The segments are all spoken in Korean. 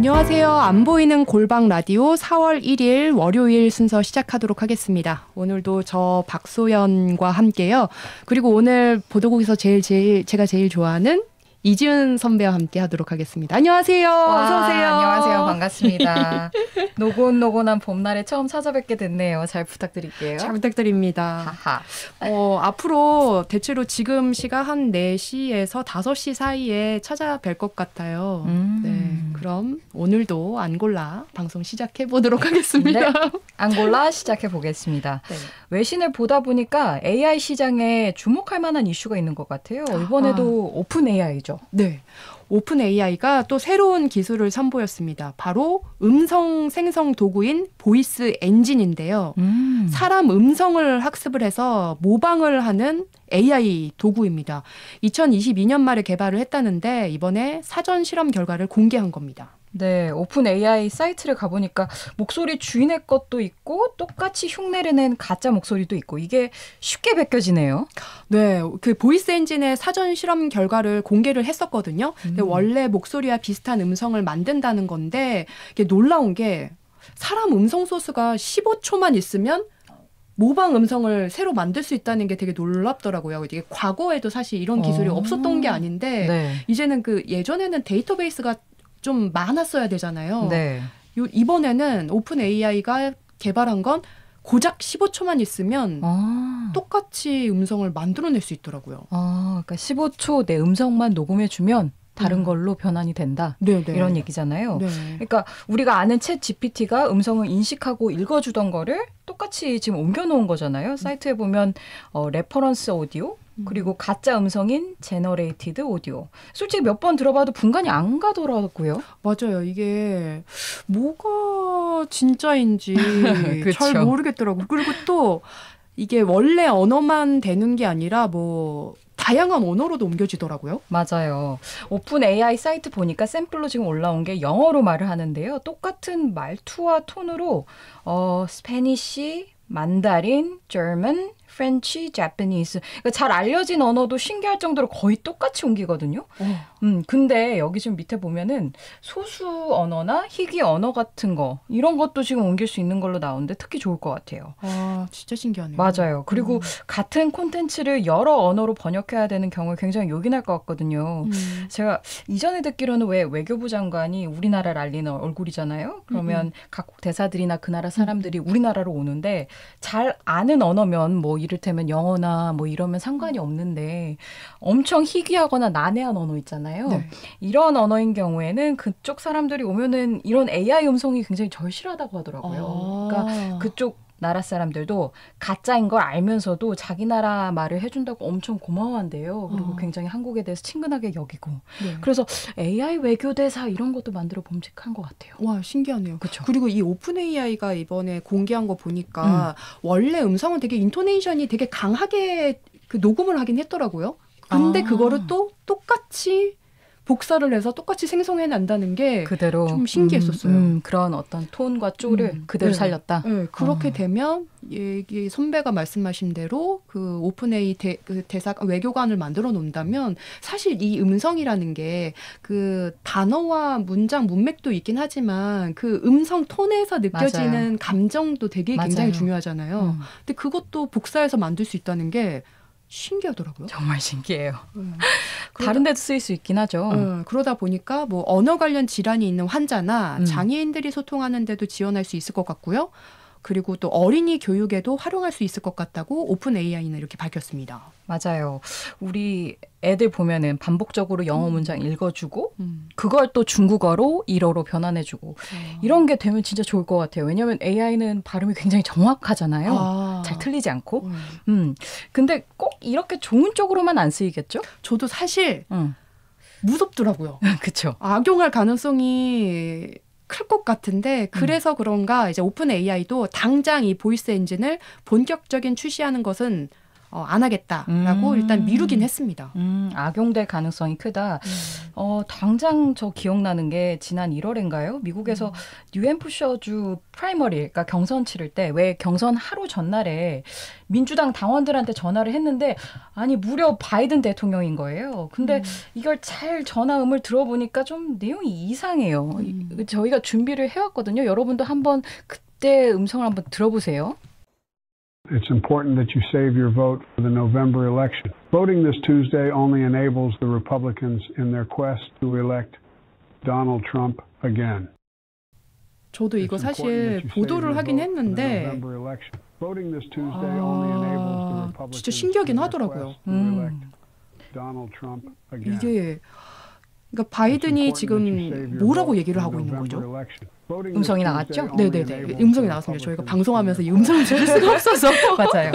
안녕하세요. 안 보이는 골방 라디오 4월 1일 월요일 순서 시작하도록 하겠습니다. 오늘도 저 박소연과 함께요. 그리고 오늘 보도국에서 제가 제일 좋아하는 이지은 선배와 함께 하도록 하겠습니다. 안녕하세요. 어서 오세요. 안녕하세요. 반갑습니다. 노곤노곤한 봄날에 처음 찾아뵙게 됐네요. 잘 부탁드릴게요. 잘 부탁드립니다. 하하. 앞으로 대체로 지금 시가 한 4시에서 5시 사이에 찾아뵐 것 같아요. 네, 그럼 오늘도 안골라 방송 시작해 보도록 하겠습니다. 네, 안골라 시작해 보겠습니다. 네. 외신을 보다 보니까 AI 시장에 주목할 만한 이슈가 있는 것 같아요. 이번에도 오픈 AI죠. 네. 오픈 AI가 또 새로운 기술을 선보였습니다. 바로 음성 생성 도구인 보이스 엔진인데요. 사람 음성을 학습을 해서 모방을 하는 AI 도구입니다. 2022년 말에 개발을 했다는데 이번에 사전 실험 결과를 공개한 겁니다. 네, 오픈 AI 사이트를 가보니까 목소리 주인의 것도 있고 똑같이 흉내를 낸 가짜 목소리도 있고 이게 쉽게 벗겨지네요. 네, 그 보이스 엔진의 사전 실험 결과를 공개를 했었거든요. 근데 원래 목소리와 비슷한 음성을 만든다는 건데 이게 놀라운 게 사람 음성 소스가 15초만 있으면 모방 음성을 새로 만들 수 있다는 게 되게 놀랍더라고요. 이게 과거에도 사실 이런 기술이 없었던 게 아닌데 네. 이제는 그 예전에는 데이터베이스가 좀 많았어야 되잖아요. 네. 이번에는 오픈 AI가 개발한 건 고작 15초만 있으면 똑같이 음성을 만들어낼 수 있더라고요. 그러니까 15초 내 음성만 녹음해주면 다른 걸로 변환이 된다. 네네. 이런 얘기잖아요. 네. 그러니까 우리가 아는 챗 GPT가 음성을 인식하고 읽어주던 거를 똑같이 지금 옮겨놓은 거잖아요. 사이트에 보면 레퍼런스 오디오 그리고 가짜 음성인 제너레이티드 오디오. 솔직히 몇 번 들어봐도 분간이 안 가더라고요. 맞아요. 이게 뭐가 진짜인지 잘 모르겠더라고요. 그리고 또 이게 원래 언어만 되는 게 아니라 뭐 다양한 언어로도 옮겨지더라고요. 맞아요. 오픈 AI 사이트 보니까 샘플로 지금 올라온 게 영어로 말을 하는데요. 똑같은 말투와 톤으로 스페니쉬, 만다린, 저먼, 프렌치, 자파니스. 그러니까 잘 알려진 언어도 신기할 정도로 거의 똑같이 옮기거든요. 근데 여기 지금 밑에 보면은 소수 언어나 희귀 언어 같은 거 이런 것도 지금 옮길 수 있는 걸로 나오는데 특히 좋을 것 같아요. 아, 진짜 신기하네요. 맞아요. 그리고 같은 콘텐츠를 여러 언어로 번역해야 되는 경우에 굉장히 요긴할 것 같거든요. 제가 이전에 듣기로는 왜 외교부 장관이 우리나라를 알리는 얼굴이잖아요. 그러면 각국 대사들이나 그 나라 사람들이 우리나라로 오는데 잘 아는 언어면 뭐 이를테면 영어나 뭐 이러면 상관이 없는데 엄청 희귀하거나 난해한 언어 있잖아요. 네. 이런 언어인 경우에는 그쪽 사람들이 오면은 이런 AI 음성이 굉장히 절실하다고 하더라고요. 그러니까 그쪽 나라 사람들도 가짜인 걸 알면서도 자기 나라 말을 해준다고 엄청 고마워한대요. 그리고 굉장히 한국에 대해서 친근하게 여기고. 네. 그래서 AI 외교대사 이런 것도 만들어 봄직한 것 같아요. 와, 신기하네요. 그쵸? 그리고 이 오픈 AI가 이번에 공개한 거 보니까 원래 음성은 되게 인토네이션이 되게 강하게 그 녹음을 하긴 했더라고요. 근데 그거를 또 똑같이 복사를 해서 똑같이 생성해낸다는 게 그대로 좀 신기했었어요. 그런 어떤 톤과 쪼를 그대로 네. 살렸다. 네, 그렇게 되면 이게 선배가 말씀하신 대로 그 오픈 AI 대사 외교관을 만들어 놓는다면 사실 이 음성이라는 게 그 단어와 문장 문맥도 있긴 하지만 그 음성 톤에서 느껴지는 맞아요. 감정도 되게 맞아요. 굉장히 중요하잖아요. 근데 그것도 복사해서 만들 수 있다는 게 신기하더라고요. 정말 신기해요. 다른 데도 쓰일 수 있긴 하죠. 그러다 보니까 뭐 언어 관련 질환이 있는 환자나 장애인들이 소통하는 데도 지원할 수 있을 것 같고요. 그리고 또 어린이 교육에도 활용할 수 있을 것 같다고 오픈 AI는 이렇게 밝혔습니다. 맞아요. 우리 애들 보면은 반복적으로 영어 문장 읽어주고 그걸 또 중국어로 일어로 변환해주고 이런 게 되면 진짜 좋을 것 같아요. 왜냐하면 AI는 발음이 굉장히 정확하잖아요. 잘 틀리지 않고. 근데 꼭 이렇게 좋은 쪽으로만 안 쓰이겠죠? 저도 사실 무섭더라고요. 그렇죠. 악용할 가능성이 클 것 같은데 그래서 그런가 이제 오픈 AI도 당장 이 보이스 엔진을 본격적인 출시하는 것은 안 하겠다라고 일단 미루긴 했습니다. 악용될 가능성이 크다. 당장 저 기억나는 게 지난 1월인가요? 미국에서 뉴햄프셔주 프라이머리, 그러니까 경선 치를 때 왜 경선 하루 전날에 민주당 당원들한테 전화를 했는데 아니 무려 바이든 대통령인 거예요. 근데 이걸 잘 전화음을 들어보니까 좀 내용이 이상해요. 저희가 준비를 해왔거든요. 여러분도 한번 그때 음성을 한번 들어보세요. It's important that you save your vote for the November election. Voting this Tuesday only enables the Republicans in their quest to elect Donald Trump again. 저도 이거 사실 보도를 하긴 했는데 진짜 신기하긴 하더라고요. 이게 그러니까 바이든이 지금 뭐라고 얘기를 하고 있는 거죠? 음성이 나갔죠? 네네네. 음성이 나왔습니다. 저희가 방송하면서 이 음성을 들을 수가 없어서. 맞아요.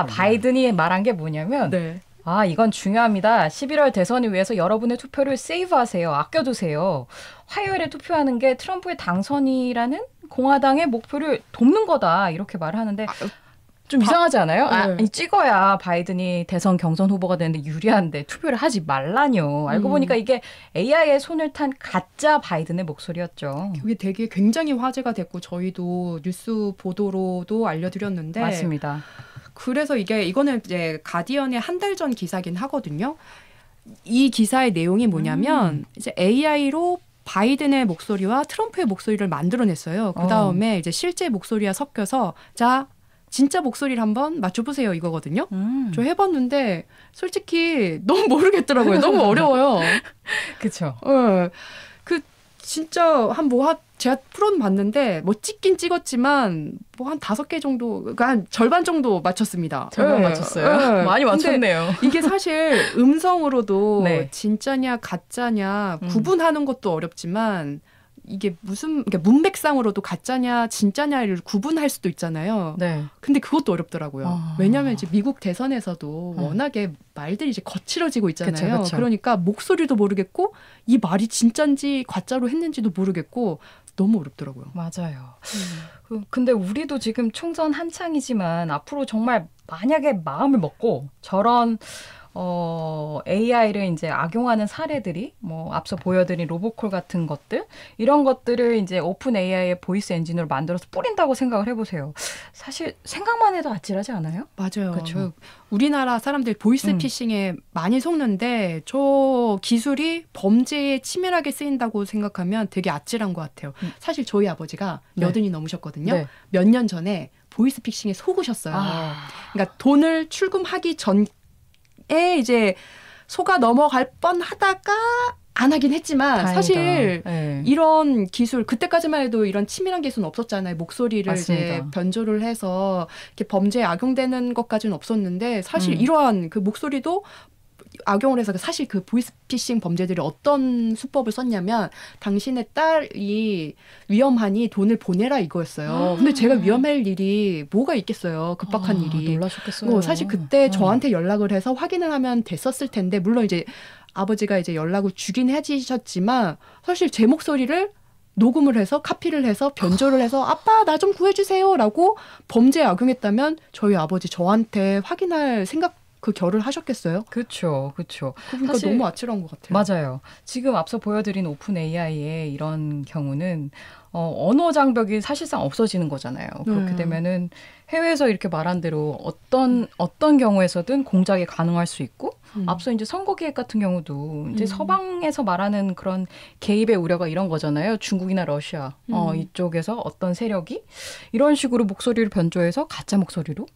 바이든이 말한 게 뭐냐면 네. 이건 중요합니다. 11월 대선을 위해서 여러분의 투표를 세이브하세요. 아껴두세요. 화요일에 투표하는 게 트럼프의 당선이라는 공화당의 목표를 돕는 거다. 이렇게 말하는데 좀 이상하지 않아요? 네. 찍어야 바이든이 대선 경선 후보가 되는데 유리한데 투표를 하지 말라뇨. 알고 보니까 이게 AI의 손을 탄 가짜 바이든의 목소리였죠. 이게 되게 굉장히 화제가 됐고 저희도 뉴스 보도로도 알려드렸는데 맞습니다. 그래서 이거는 이제 가디언의 한 달 전 기사긴 하거든요. 이 기사의 내용이 뭐냐면 이제 AI로 바이든의 목소리와 트럼프의 목소리를 만들어냈어요. 그 다음에 이제 실제 목소리와 섞여서 자 진짜 목소리를 한번 맞춰보세요 이거거든요. 저 해봤는데 솔직히 너무 모르겠더라고요. 너무 어려워요. 그렇죠. 그 진짜 제가 프로는 봤는데 뭐 찍긴 찍었지만 뭐 한 5개 정도, 그러니까 한 절반 정도 맞췄습니다. 절반 맞췄어요? 많이 맞췄네요. 이게 사실 음성으로도 네. 진짜냐 가짜냐 구분하는 것도 어렵지만 이게 그러니까 문맥상으로도 가짜냐 진짜냐를 구분할 수도 있잖아요. 네. 근데 그것도 어렵더라고요. 왜냐하면 이제 미국 대선에서도 워낙에 말들이 이제 거칠어지고 있잖아요. 그쵸. 그러니까 목소리도 모르겠고 이 말이 진짠지 가짜로 했는지도 모르겠고 너무 어렵더라고요. 맞아요. 근데 우리도 지금 총선 한창이지만 앞으로 정말 만약에 마음을 먹고 저런 AI를 이제 악용하는 사례들이 뭐 앞서 보여드린 로보콜 같은 것들 이런 것들을 이제 오픈 AI의 보이스 엔진으로 만들어서 뿌린다고 생각을 해보세요. 사실 생각만 해도 아찔하지 않아요? 맞아요. 그렇죠. 우리나라 사람들 보이스 피싱에 많이 속는데 저 기술이 범죄에 치밀하게 쓰인다고 생각하면 되게 아찔한 것 같아요. 사실 저희 아버지가 여든이 넘으셨거든요. 네. 몇 년 전에 보이스 피싱에 속으셨어요. 그러니까 돈을 출금하기 전에 이제 속아 넘어갈 뻔하다가 안 하긴 했지만 다행이다. 사실 네. 이런 기술 그때까지만 해도 이런 치밀한 기술은 없었잖아요. 목소리를 맞습니다. 이제 변조를 해서 이렇게 범죄에 악용되는 것까지는 없었는데 사실 이러한 그 목소리도 악용을 해서 사실 그 보이스피싱 범죄들이 어떤 수법을 썼냐면 당신의 딸이 위험하니 돈을 보내라 이거였어요. 근데 제가 위험할 일이 뭐가 있겠어요. 급박한 일이. 놀라셨겠어요. 사실 그때 저한테 연락을 해서 확인을 하면 됐었을 텐데 물론 이제 아버지가 이제 연락을 주긴 해주셨지만 사실 제 목소리를 녹음을 해서 카피를 해서 변조를 해서 아빠 나 좀 구해주세요라고 범죄에 악용했다면 저희 아버지 저한테 확인할 생각 그 결을 하셨겠어요? 그렇죠. 그러니까 사실 너무 아찔한 것 같아요. 맞아요. 지금 앞서 보여드린 오픈 AI의 이런 경우는 언어 장벽이 사실상 없어지는 거잖아요. 그렇게 되면은 해외에서 이렇게 말한 대로 어떤 경우에서든 공작이 가능할 수 있고 앞서 이제 선거 기획 같은 경우도 이제 서방에서 말하는 그런 개입의 우려가 이런 거잖아요. 중국이나 러시아 이쪽에서 어떤 세력이 이런 식으로 목소리를 변조해서 가짜 목소리로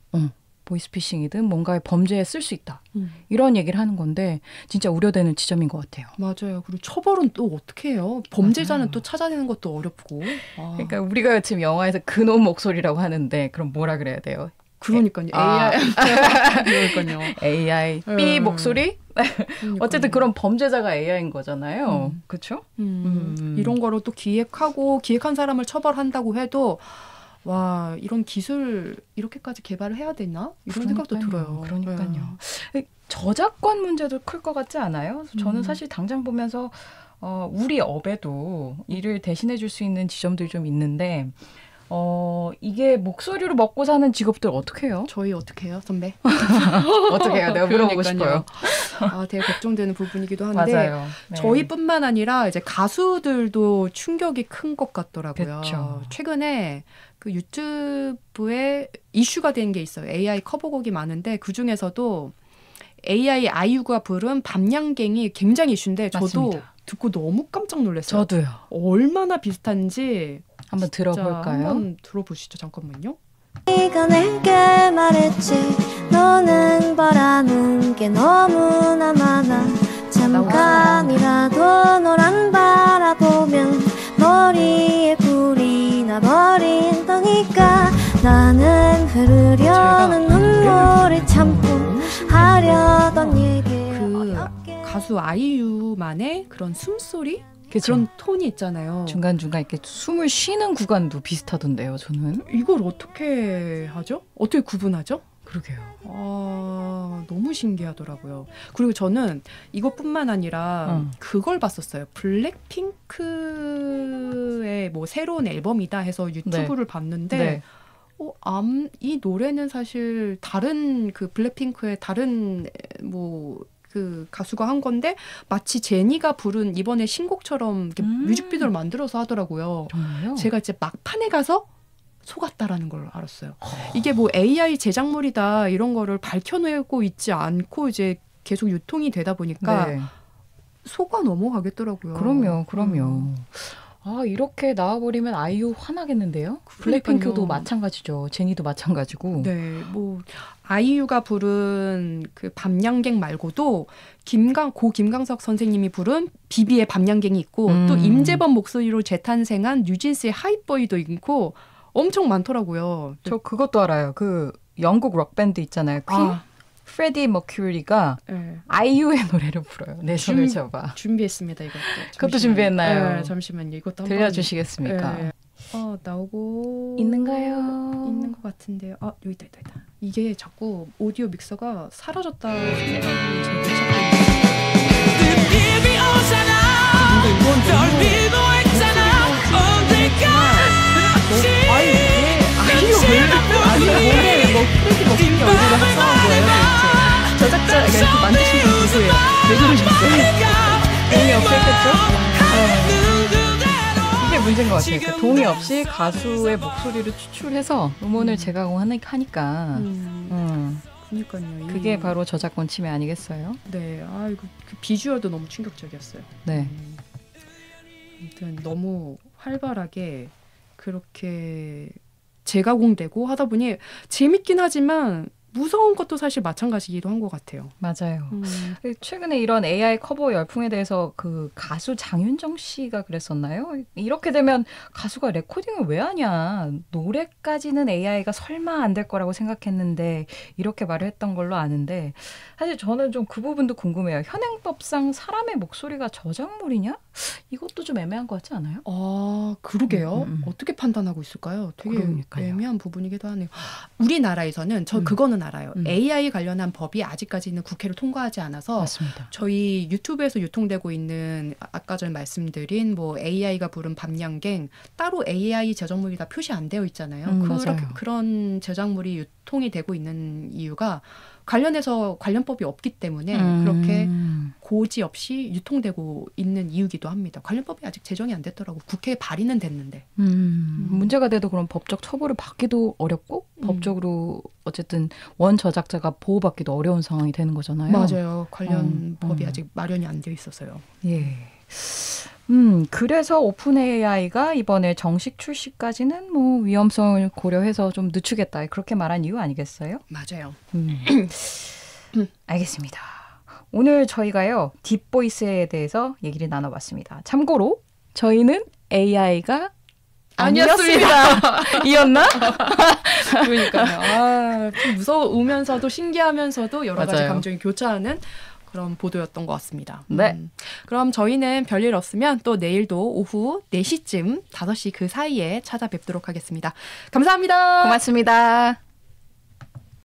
보이스피싱이든 뭔가의 범죄에 쓸 수 있다. 이런 얘기를 하는 건데 진짜 우려되는 지점인 것 같아요. 맞아요. 그리고 처벌은 또 어떻게 해요? 범죄자는 또 찾아내는 것도 어렵고. 그러니까 우리가 지금 영화에서 그놈 목소리라고 하는데 그럼 뭐라 그래야 돼요? 그러니까요. AI. 그러니까요. AI. B 목소리? 어쨌든 그런 범죄자가 AI인 거잖아요. 그렇죠? 이런 거로 또 기획한 사람을 처벌한다고 해도 와 이런 기술 이렇게까지 개발을 해야 되나? 이런 생각도 들어요. 그러니까요. 저작권 문제도 클 것 같지 않아요? 저는 사실 당장 보면서 우리 업에도 일을 대신해 줄 수 있는 지점들이 좀 있는데 이게 목소리로 먹고 사는 직업들 어떻게 해요? 저희 어떻게 해요, 선배? 어떻게 해요? 내가 물어보고 그러니까요. 싶어요. 되게 걱정되는 부분이기도 한데 맞아요. 네. 저희뿐만 아니라 이제 가수들도 충격이 큰 것 같더라고요. 그쵸. 최근에 그 유튜브에 이슈가 된 게 있어요. AI 커버곡이 많은데 그 중에서도 AI 아이유가 부른 밤양갱이 굉장히 이슈인데 저도 맞습니다. 듣고 너무 깜짝 놀랐어요. 저도요. 얼마나 비슷한지 한번 들어볼까요? 한번 들어보시죠. 잠깐만요. 네가 내게 말했지 너는 바라는 게 너무나 많아 잠깐이라도 널 안 바라보면 머리에 불이 나버린다니까 나는 흐르려는 눈물을 참고 하려던 얘기 그 가수 아이유만의 그런 숨소리? 그쵸? 그런 톤이 있잖아요. 중간중간 이렇게 숨을 쉬는 구간도 비슷하던데요, 저는. 이걸 어떻게 하죠? 어떻게 구분하죠? 그러게요. 너무 신기하더라고요. 그리고 저는 이것뿐만 아니라 그걸 봤었어요. 블랙핑크의 뭐 새로운 앨범이다 해서 유튜브를 봤는데 네. 이 노래는 사실 다른 그 블랙핑크의 다른 뭐 그 가수가 한 건데 마치 제니가 부른 이번에 신곡처럼 이렇게 뮤직비디오를 만들어서 하더라고요. 정말요? 제가 이제 막판에 가서 속았다라는 걸 알았어요. 이게 뭐 AI 제작물이다 이런 거를 밝혀내고 있지 않고 이제 계속 유통이 되다 보니까 네. 속아 넘어가겠더라고요. 그럼요. 이렇게 나와버리면 아이유 화나겠는데요? 블랙핑크도 마찬가지죠. 제니도 마찬가지고. 네, 뭐 아이유가 부른 그 밤양갱 말고도 고 김광석 선생님이 부른 비비의 밤양갱이 있고 또 임재범 목소리로 재탄생한 뉴진스의 하이보이도 있고 엄청 많더라고요. 저 그것도 알아요. 그 영국 록밴드 있잖아요. 퀸? 프레디 머큐리가 네. 아이유의 노래를 불어요. 내 손을 잡아. 준비했습니다. 이것도. 그것도 준비했나요? 네, 잠시만요. 이것도 들려주시겠습니까? 네. 나오고 있는가요? 있는 것 같은데요. 여기 있다. 이게 자꾸 오디오 믹서가 사라졌다 생각이 제가 몸에 뭐 프레디 머큐리 얼굴을 합성한 거예요. 도대체. 저작자 그 만드신 분 누구예요? 왜 그러셨어요? 동의 없었겠죠? 이게 문제인 것 같아요. 그 동의 없이 가수의 목소리를 추출해서 음원을 재가공하니까 그러니까요. 그게 바로 저작권 침해 아니겠어요? 네, 이거 그 비주얼도 너무 충격적이었어요. 네. 아무튼 너무 활발하게 그렇게 재가공되고 하다 보니 재밌긴 하지만 무서운 것도 사실 마찬가지기도 한 것 같아요. 맞아요. 최근에 이런 AI 커버 열풍에 대해서 그 가수 장윤정 씨가 그랬었나요? 이렇게 되면 가수가 레코딩을 왜 하냐. 노래까지는 AI가 설마 안 될 거라고 생각했는데 이렇게 말을 했던 걸로 아는데 사실 저는 좀 그 부분도 궁금해요. 현행법상 사람의 목소리가 저작물이냐? 이것도 좀 애매한 것 같지 않아요? 그러게요. 어떻게 판단하고 있을까요? 되게 그러니까요. 애매한 부분이기도 하네요. 우리나라에서는 그거는 알아요. AI 관련한 법이 아직까지는 국회를 통과하지 않아서 맞습니다. 저희 유튜브에서 유통되고 있는 아까 전 말씀드린 뭐 AI가 부른 밤양갱 따로 AI 저작물이 다 표시 안 되어 있잖아요. 맞아요. 그런 저작물이 유통이 되고 있는 이유가 관련해서 관련법이 없기 때문에 그렇게 고지 없이 유통되고 있는 이유기도 합니다. 관련법이 아직 제정이 안 됐더라고. 국회에 발의는 됐는데. 문제가 돼도 그런 법적 처벌을 받기도 어렵고 법적으로 어쨌든 원 저작자가 보호받기도 어려운 상황이 되는 거잖아요. 맞아요. 관련 법이 아직 마련이 안 되어 있어서요. 예. 그래서 오픈 AI가 이번에 정식 출시까지는 뭐 위험성을 고려해서 좀 늦추겠다. 그렇게 말한 이유 아니겠어요? 맞아요. 알겠습니다. 오늘 저희가요. 딥보이스에 대해서 얘기를 나눠봤습니다. 참고로 저희는 AI가 아니었습니다. 이었나? 그러니까요. 좀 무서우면서도 신기하면서도 여러 가지 맞아요. 감정이 교차하는 그런 보도였던 것 같습니다. 네. 그럼 저희는 별일 없으면 또 내일도 오후 4시쯤 5시 그 사이에 찾아뵙도록 하겠습니다. 감사합니다. 고맙습니다.